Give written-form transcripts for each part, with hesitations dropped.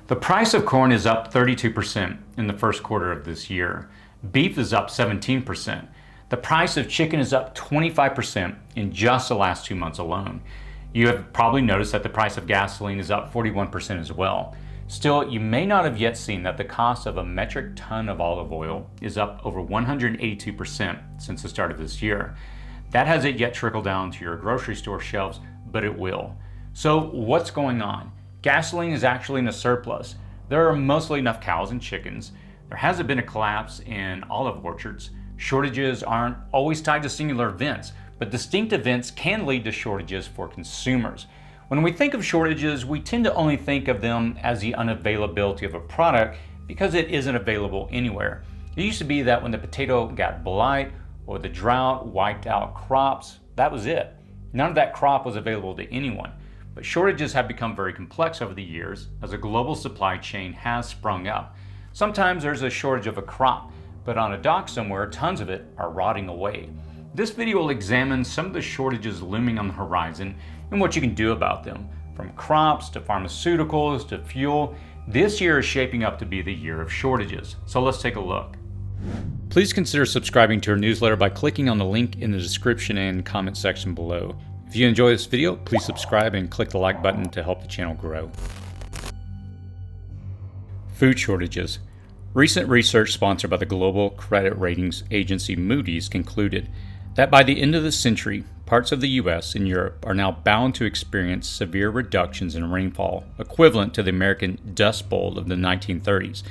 The price of corn is up 32% in the first quarter of this year. Beef is up 17%. The price of chicken is up 25% in just the last 2 months alone. You have probably noticed that the price of gasoline is up 41% as well. Still, you may not have yet seen that the cost of a metric ton of olive oil is up over 182% since the start of this year. That hasn't yet trickled down to your grocery store shelves, but it will. So what's going on? Gasoline is actually in a surplus. There are mostly enough cows and chickens. There hasn't been a collapse in olive orchards. Shortages aren't always tied to singular events, but distinct events can lead to shortages for consumers. When we think of shortages, we tend to only think of them as the unavailability of a product because it isn't available anywhere. It used to be that when the potato got blight or the drought wiped out crops, that was it. None of that crop was available to anyone. But shortages have become very complex over the years as a global supply chain has sprung up. Sometimes there's a shortage of a crop, but on a dock somewhere, tons of it are rotting away. This video will examine some of the shortages looming on the horizon and what you can do about them. From crops to pharmaceuticals to fuel, this year is shaping up to be the year of shortages. So let's take a look. Please consider subscribing to our newsletter by clicking on the link in the description and comment section below. If you enjoy this video, please subscribe and click the like button to help the channel grow. Food shortages. Recent research sponsored by the global credit ratings agency Moody's concluded that by the end of the century, parts of the US and Europe are now bound to experience severe reductions in rainfall, equivalent to the American Dust Bowl of the 1930s,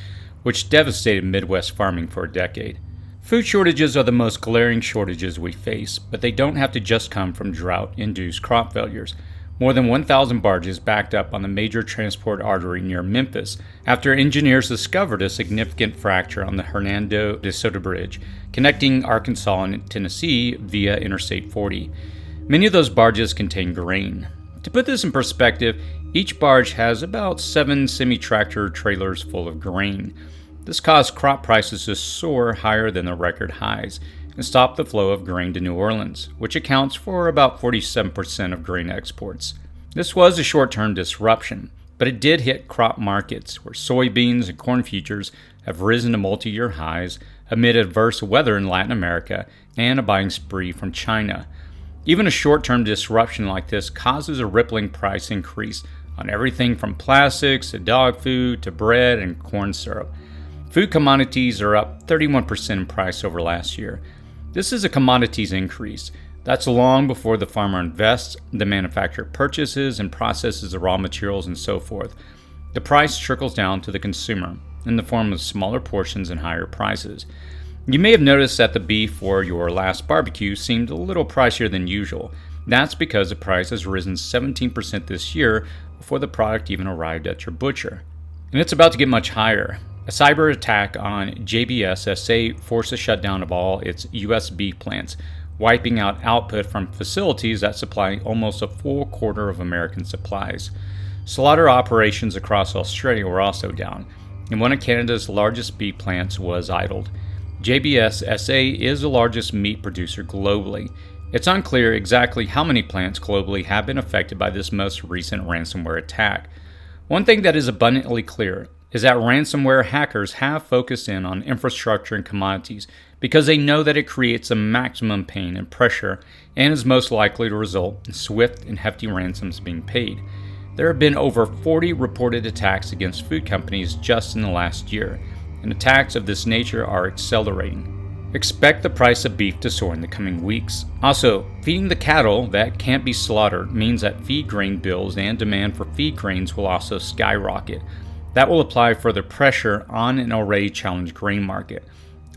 which devastated Midwest farming for a decade. Food shortages are the most glaring shortages we face, but they don't have to just come from drought-induced crop failures. More than 1,000 barges backed up on the major transport artery near Memphis after engineers discovered a significant fracture on the Hernando de Soto Bridge, connecting Arkansas and Tennessee via Interstate 40. Many of those barges contain grain. To put this in perspective, each barge has about 7 semi-tractor trailers full of grain. This caused crop prices to soar higher than the record highs and stop the flow of grain to New Orleans, which accounts for about 47% of grain exports. This was a short-term disruption, but it did hit crop markets where soybeans and corn futures have risen to multi-year highs amid adverse weather in Latin America and a buying spree from China. Even a short-term disruption like this causes a rippling price increase on everything from plastics to dog food to bread and corn syrup. Food commodities are up 31% in price over last year. This is a commodities increase. That's long before the farmer invests, the manufacturer purchases and processes the raw materials and so forth. The price trickles down to the consumer in the form of smaller portions and higher prices. You may have noticed that the beef for your last barbecue seemed a little pricier than usual. That's because the price has risen 17% this year before the product even arrived at your butcher. And it's about to get much higher. A cyber attack on JBS SA forced the shutdown of all its U.S. beef plants, wiping out output from facilities that supply almost a full quarter of American supplies. Slaughter operations across Australia were also down, and one of Canada's largest beef plants was idled. JBS SA is the largest meat producer globally. It's unclear exactly how many plants globally have been affected by this most recent ransomware attack. One thing that is abundantly clear is that ransomware hackers have focused in on infrastructure and commodities because they know that it creates the maximum pain and pressure and is most likely to result in swift and hefty ransoms being paid. There have been over 40 reported attacks against food companies just in the last year, and attacks of this nature are accelerating. Expect the price of beef to soar in the coming weeks. Also, feeding the cattle that can't be slaughtered means that feed grain bills and demand for feed grains will also skyrocket. That will apply further pressure on an already challenged grain market.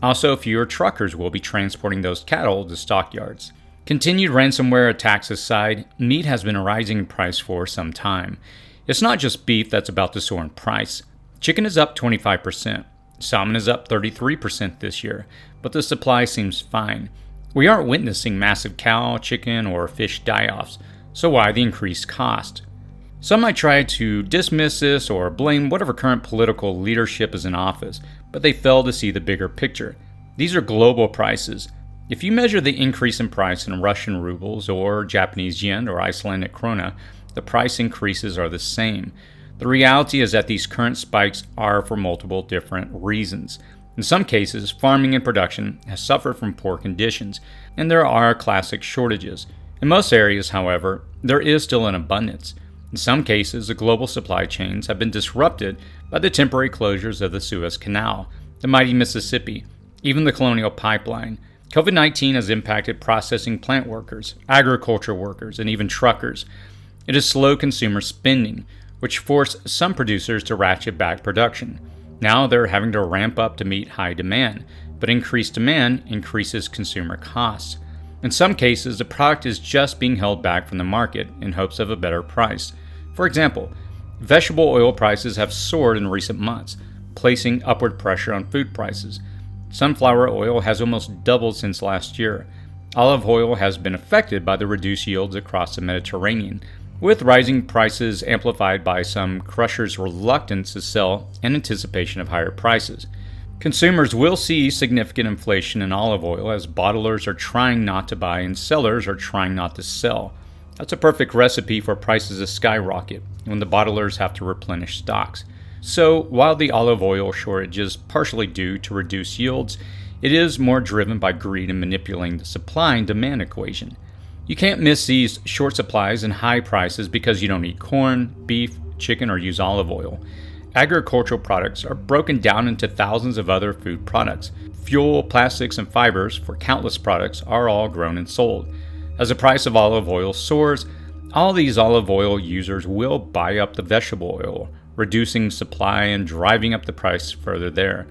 Also, fewer truckers will be transporting those cattle to stockyards. Continued ransomware attacks aside, meat has been rising in price for some time. It's not just beef that's about to soar in price. Chicken is up 25%. Salmon is up 33% this year, but the supply seems fine. We aren't witnessing massive cow, chicken, or fish die-offs, so why the increased cost? Some might try to dismiss this or blame whatever current political leadership is in office, but they fail to see the bigger picture. These are global prices. If you measure the increase in price in Russian rubles or Japanese yen or Icelandic krona, the price increases are the same. The reality is that these current spikes are for multiple different reasons. In some cases, farming and production has suffered from poor conditions, and there are classic shortages. In most areas, however, there is still an abundance. In some cases, the global supply chains have been disrupted by the temporary closures of the Suez Canal, the mighty Mississippi, even the Colonial Pipeline. COVID-19 has impacted processing plant workers, agriculture workers, and even truckers. It has slowed consumer spending, which forced some producers to ratchet back production. Now they're having to ramp up to meet high demand, but increased demand increases consumer costs. In some cases, the product is just being held back from the market in hopes of a better price. For example, vegetable oil prices have soared in recent months, placing upward pressure on food prices. Sunflower oil has almost doubled since last year. Olive oil has been affected by the reduced yields across the Mediterranean, with rising prices amplified by some crushers' reluctance to sell in anticipation of higher prices. Consumers will see significant inflation in olive oil as bottlers are trying not to buy and sellers are trying not to sell. That's a perfect recipe for prices to skyrocket when the bottlers have to replenish stocks. So, while the olive oil shortage is partially due to reduced yields, it is more driven by greed and manipulating the supply and demand equation. You can't miss these short supplies and high prices because you don't eat corn, beef, chicken, or use olive oil. Agricultural products are broken down into thousands of other food products. Fuel, plastics, and fibers for countless products are all grown and sold. As the price of olive oil soars, all these olive oil users will buy up the vegetable oil, reducing supply and driving up the price further there.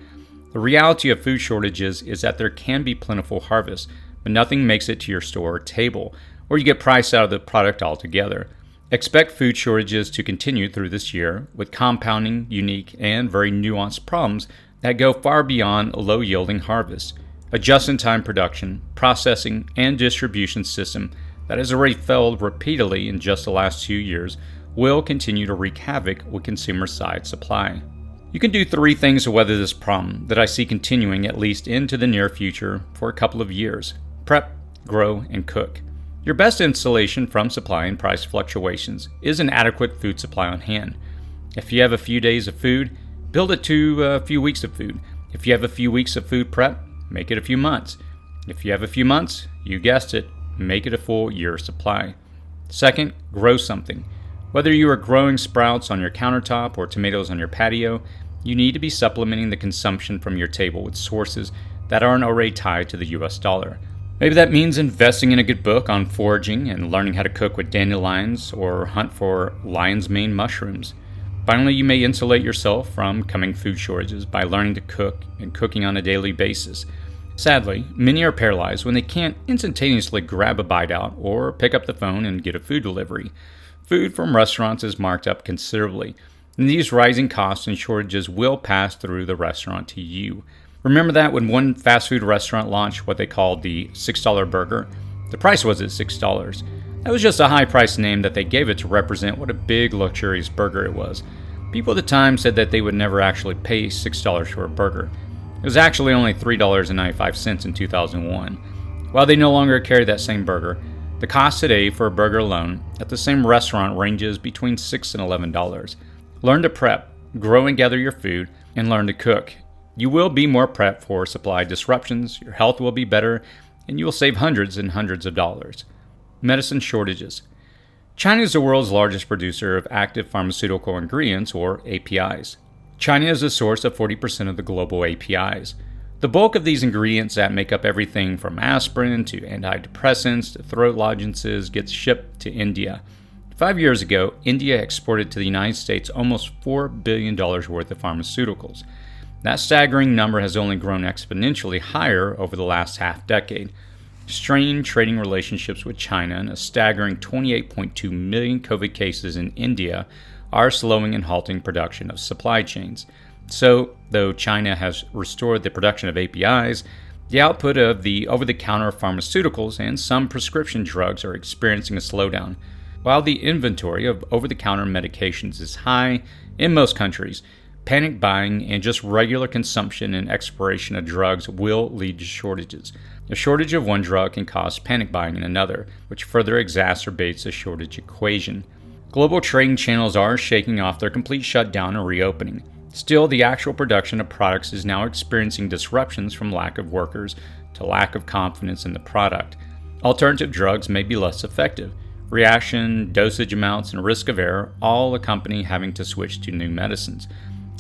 The reality of food shortages is that there can be plentiful harvests, but nothing makes it to your store or table, or you get priced out of the product altogether. Expect food shortages to continue through this year with compounding, unique, and very nuanced problems that go far beyond low-yielding harvests. A just-in-time production, processing, and distribution system that has already failed repeatedly in just the last 2 years will continue to wreak havoc with consumer-side supply. You can do 3 things to weather this problem that I see continuing at least into the near future for a couple of years. Prep, grow, and cook. Your best insulation from supply and price fluctuations is an adequate food supply on hand. If you have a few days of food, build it to a few weeks of food. If you have a few weeks of food prep, make it a few months. If you have a few months, you guessed it, make it a full year supply. Second, grow something. Whether you are growing sprouts on your countertop or tomatoes on your patio, you need to be supplementing the consumption from your table with sources that aren't already tied to the US dollar. Maybe that means investing in a good book on foraging and learning how to cook with dandelions or hunt for lion's mane mushrooms. Finally, you may insulate yourself from coming food shortages by learning to cook and cooking on a daily basis. Sadly, many are paralyzed when they can't instantaneously grab a bite out or pick up the phone and get a food delivery. Food from restaurants is marked up considerably, and these rising costs and shortages will pass through the restaurant to you. Remember that when one fast food restaurant launched what they called the $6 burger, the price was at $6. That was just a high-priced name that they gave it to represent what a big, luxurious burger it was. People at the time said that they would never actually pay $6 for a burger. It was actually only $3.95 in 2001. While they no longer carry that same burger, the cost today for a burger alone at the same restaurant ranges between $6 and $11. Learn to prep, grow and gather your food, and learn to cook. You will be more prepped for supply disruptions, your health will be better, and you will save hundreds and hundreds of dollars. Medicine shortages. China is the world's largest producer of active pharmaceutical ingredients, or APIs. China is the source of 40% of the global APIs. The bulk of these ingredients that make up everything from aspirin to antidepressants to throat lozenges gets shipped to India. 5 years ago, India exported to the United States almost $4 billion worth of pharmaceuticals. That staggering number has only grown exponentially higher over the last half-decade. Strained trading relationships with China and a staggering 28.2 million COVID cases in India are slowing and halting production of supply chains. So, though China has restored the production of APIs, the output of the over-the-counter pharmaceuticals and some prescription drugs are experiencing a slowdown. While the inventory of over-the-counter medications is high in most countries, panic buying and just regular consumption and expiration of drugs will lead to shortages. A shortage of one drug can cause panic buying in another, which further exacerbates the shortage equation. Global trading channels are shaking off their complete shutdown and reopening. Still, the actual production of products is now experiencing disruptions from lack of workers to lack of confidence in the product. Alternative drugs may be less effective. Reaction, dosage amounts, and risk of error all accompany having to switch to new medicines.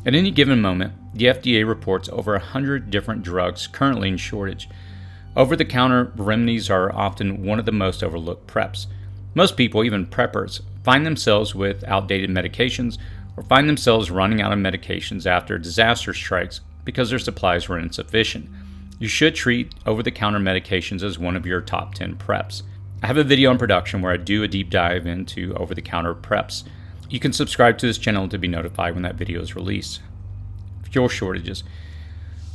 At any given moment, the FDA reports over 100 different drugs currently in shortage. Over-the-counter remedies are often one of the most overlooked preps. Most people, even preppers, find themselves with outdated medications or find themselves running out of medications after a disaster strikes because their supplies were insufficient. You should treat over-the-counter medications as one of your top 10 preps. I have a video on production where I do a deep dive into over-the-counter preps. You can subscribe to this channel to be notified when that video is released. Fuel shortages.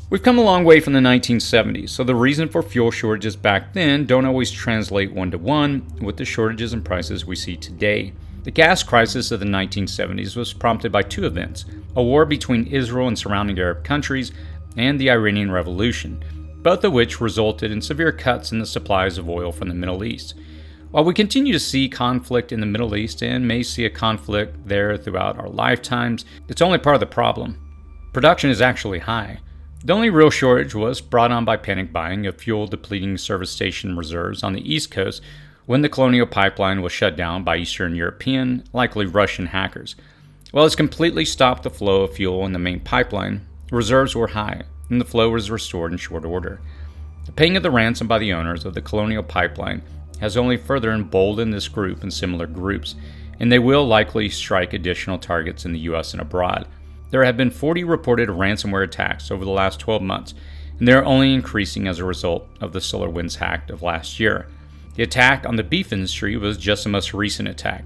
We've come a long way from the 1970s, so the reason for fuel shortages back then don't always translate one-to-one with the shortages and prices we see today. The gas crisis of the 1970s was prompted by two events: a war between Israel and surrounding Arab countries, and the Iranian Revolution, both of which resulted in severe cuts in the supplies of oil from the Middle East. While we continue to see conflict in the Middle East and may see a conflict there throughout our lifetimes, it's only part of the problem. Production is actually high. The only real shortage was brought on by panic buying of fuel-depleting service station reserves on the East Coast when the Colonial Pipeline was shut down by Eastern European, likely Russian hackers. While it's completely stopped the flow of fuel in the main pipeline, reserves were high, and the flow was restored in short order. The paying of the ransom by the owners of the Colonial Pipeline has only further emboldened this group and similar groups, and they will likely strike additional targets in the U.S. and abroad. There have been 40 reported ransomware attacks over the last 12 months, and they're only increasing as a result of the SolarWinds hack of last year. The attack on the beef industry was just the most recent attack.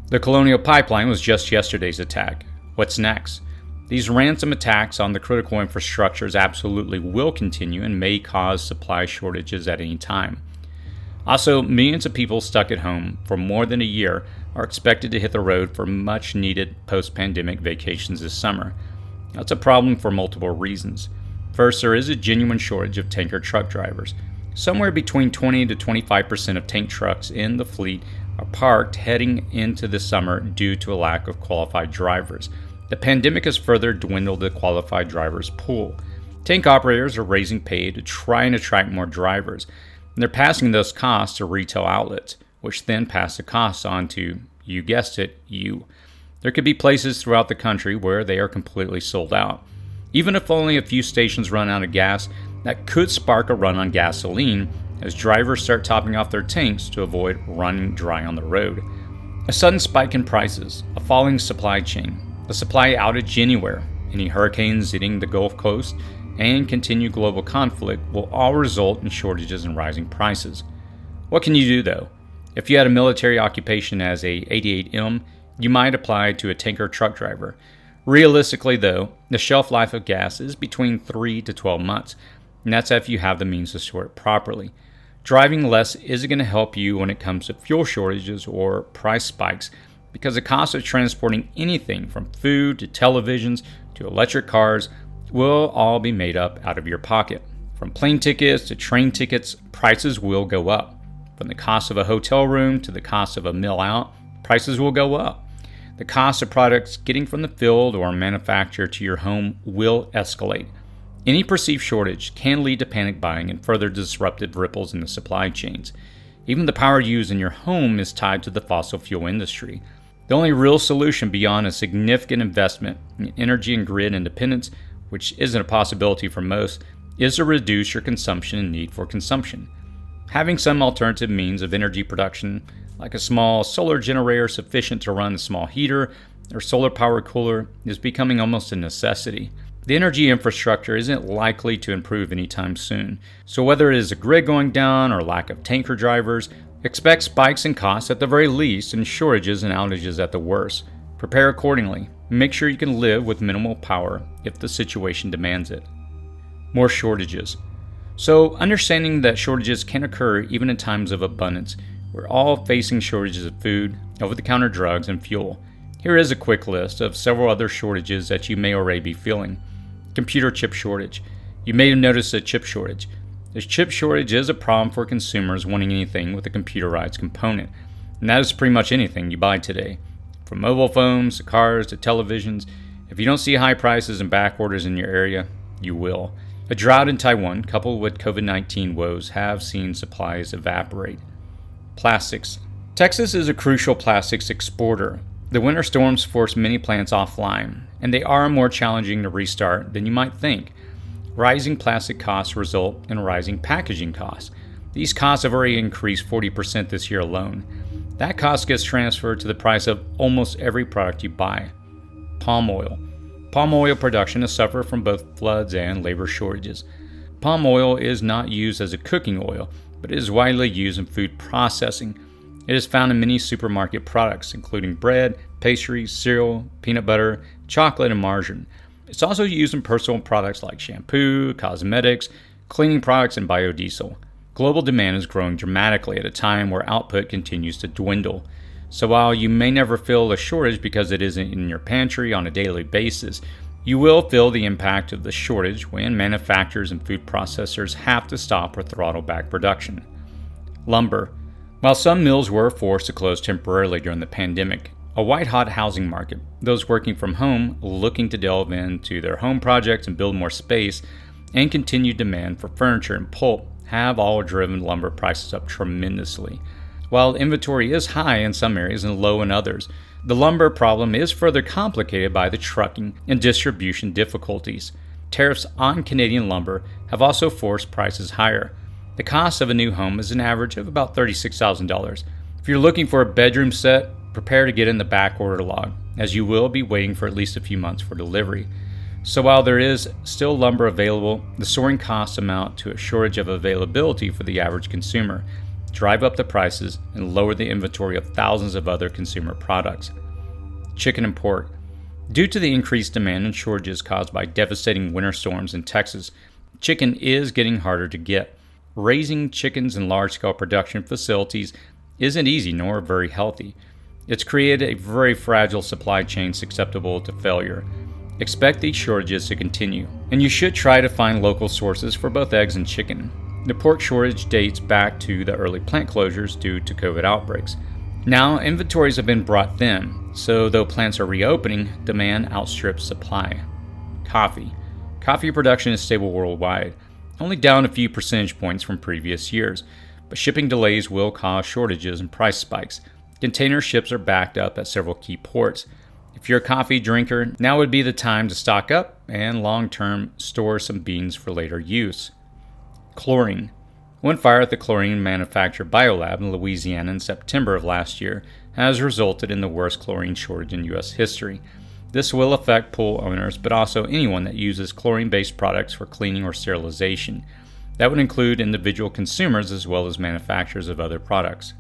The Colonial Pipeline was just yesterday's attack. What's next? These ransom attacks on the critical infrastructures absolutely will continue and may cause supply shortages at any time. Also, millions of people stuck at home for more than a year are expected to hit the road for much-needed post-pandemic vacations this summer. That's a problem for multiple reasons. First, there is a genuine shortage of tanker truck drivers. Somewhere between 20 to 25% of tank trucks in the fleet are parked heading into the summer due to a lack of qualified drivers. The pandemic has further dwindled the qualified drivers pool. Tank operators are raising pay to try and attract more drivers, and they're passing those costs to retail outlets, which then pass the costs on to, you guessed it, you. There could be places throughout the country where they are completely sold out. Even if only a few stations run out of gas, that could spark a run on gasoline as drivers start topping off their tanks to avoid running dry on the road. A sudden spike in prices, a falling supply chain, a supply outage anywhere, any hurricanes hitting the Gulf Coast, and continued global conflict will all result in shortages and rising prices. What can you do though? If you had a military occupation as a 88M, you might apply to a tanker truck driver. Realistically though, the shelf life of gas is between 3 to 12 months, and that's if you have the means to store it properly. Driving less isn't going to help you when it comes to fuel shortages or price spikes, because the cost of transporting anything from food to televisions to electric cars will all be made up out of your pocket. From plane tickets to train tickets, prices will go up. From the cost of a hotel room to the cost of a meal out, prices will go up. The cost of products getting from the field or manufacturer to your home will escalate. Any perceived shortage can lead to panic buying and further disruptive ripples in the supply chains. Even the power used in your home is tied to the fossil fuel industry. The only real solution beyond a significant investment in energy and grid independence, which isn't a possibility for most, is to reduce your consumption and need for consumption. Having some alternative means of energy production, like a small solar generator sufficient to run a small heater or solar power cooler, is becoming almost a necessity. The energy infrastructure isn't likely to improve anytime soon, so whether it is a grid going down or lack of tanker drivers, expect spikes in costs at the very least and shortages and outages at the worst. Prepare accordingly. Make sure you can live with minimal power if the situation demands it. More shortages. So, understanding that shortages can occur even in times of abundance, we're all facing shortages of food, over-the-counter drugs, and fuel. Here is a quick list of several other shortages that you may already be feeling. Computer chip shortage. You may have noticed a chip shortage. This chip shortage is a problem for consumers wanting anything with a computerized component, and that is pretty much anything you buy today. From mobile phones to cars to televisions, if you don't see high prices and back orders in your area, you will. A drought in Taiwan, coupled with COVID-19 woes, have seen supplies evaporate. Plastics. Texas is a crucial plastics exporter. The winter storms forced many plants offline, and they are more challenging to restart than you might think. Rising plastic costs result in rising packaging costs. These costs have already increased 40% this year alone. That cost gets transferred to the price of almost every product you buy. Palm oil. Palm oil production has suffered from both floods and labor shortages. Palm oil is not used as a cooking oil, but it is widely used in food processing. It is found in many supermarket products, including bread, pastries, cereal, peanut butter, chocolate, and margarine. It's also used in personal products like shampoo, cosmetics, cleaning products, and biodiesel. Global demand is growing dramatically at a time where output continues to dwindle. So while you may never feel a shortage because it isn't in your pantry on a daily basis, you will feel the impact of the shortage when manufacturers and food processors have to stop or throttle back production. Lumber. While some mills were forced to close temporarily during the pandemic, a white-hot housing market, those working from home looking to delve into their home projects and build more space, and continued demand for furniture and pulp have all driven lumber prices up tremendously. While inventory is high in some areas and low in others, the lumber problem is further complicated by the trucking and distribution difficulties. Tariffs on Canadian lumber have also forced prices higher. The cost of a new home is an average of about $36,000. If you're looking for a bedroom set, prepare to get in the back order log, as you will be waiting for at least a few months for delivery. So while there is still lumber available, the soaring costs amount to a shortage of availability for the average consumer, drive up the prices, and lower the inventory of thousands of other consumer products. Chicken and pork. Due to the increased demand and shortages caused by devastating winter storms in Texas, chicken is getting harder to get. Raising chickens in large-scale production facilities isn't easy nor very healthy. It's created a very fragile supply chain susceptible to failure. Expect these shortages to continue, and you should try to find local sources for both eggs and chicken. The pork shortage dates back to the early plant closures due to COVID outbreaks. Now, inventories have been brought thin, so though plants are reopening, demand outstrips supply. Coffee. Coffee production is stable worldwide, only down a few percentage points from previous years, but shipping delays will cause shortages and price spikes. Container ships are backed up at several key ports. If you're a coffee drinker, now would be the time to stock up and long-term store some beans for later use. Chlorine. One fire at the chlorine manufacturer Biolab in Louisiana in September of last year has resulted in the worst chlorine shortage in U.S. history. This will affect pool owners, but also anyone that uses chlorine-based products for cleaning or sterilization. That would include individual consumers as well as manufacturers of other products.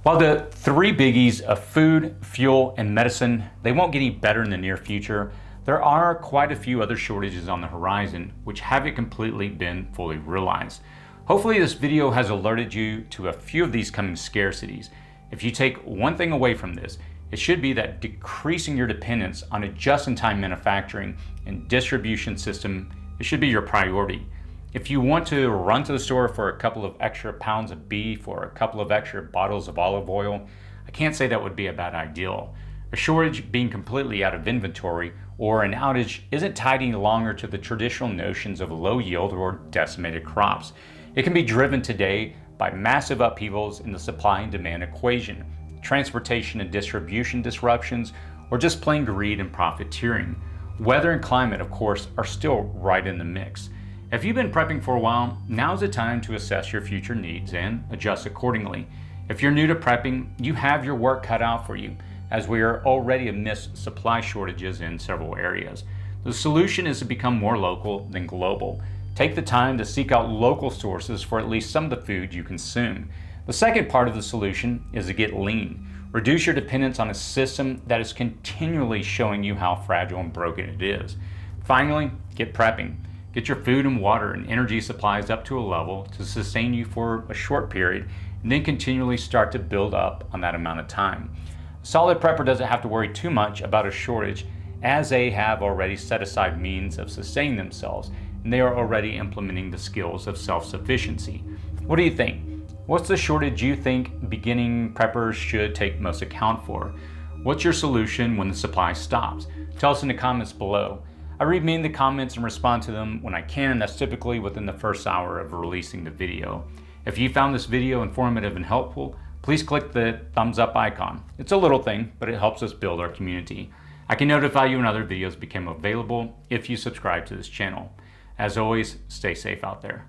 While the three biggies of food, fuel, and medicine, they won't get any better in the near future, there are quite a few other shortages on the horizon which haven't completely been fully realized. Hopefully this video has alerted you to a few of these coming scarcities. If you take one thing away from this, it should be that decreasing your dependence on a just-in-time manufacturing and distribution system, it should be your priority. If you want to run to the store for a couple of extra pounds of beef or a couple of extra bottles of olive oil, I can't say that would be a bad idea. A shortage being completely out of inventory or an outage isn't tied any longer to the traditional notions of low yield or decimated crops. It can be driven today by massive upheavals in the supply and demand equation, transportation and distribution disruptions, or just plain greed and profiteering. Weather and climate, of course, are still right in the mix. If you've been prepping for a while, now's the time to assess your future needs and adjust accordingly. If you're new to prepping, you have your work cut out for you, as we are already amidst supply shortages in several areas. The solution is to become more local than global. Take the time to seek out local sources for at least some of the food you consume. The second part of the solution is to get lean. Reduce your dependence on a system that is continually showing you how fragile and broken it is. Finally, get prepping. Get your food and water and energy supplies up to a level to sustain you for a short period, and then continually start to build up on that amount of time. A solid prepper doesn't have to worry too much about a shortage, as they have already set aside means of sustaining themselves, and they are already implementing the skills of self-sufficiency. What do you think? What's the shortage you think beginning preppers should take most account for? What's your solution when the supply stops? Tell us in the comments below. I read many of the comments and respond to them when I can. That's typically within the first hour of releasing the video. If you found this video informative and helpful, please click the thumbs up icon. It's a little thing, but it helps us build our community. I can notify you when other videos become available if you subscribe to this channel. As always, stay safe out there.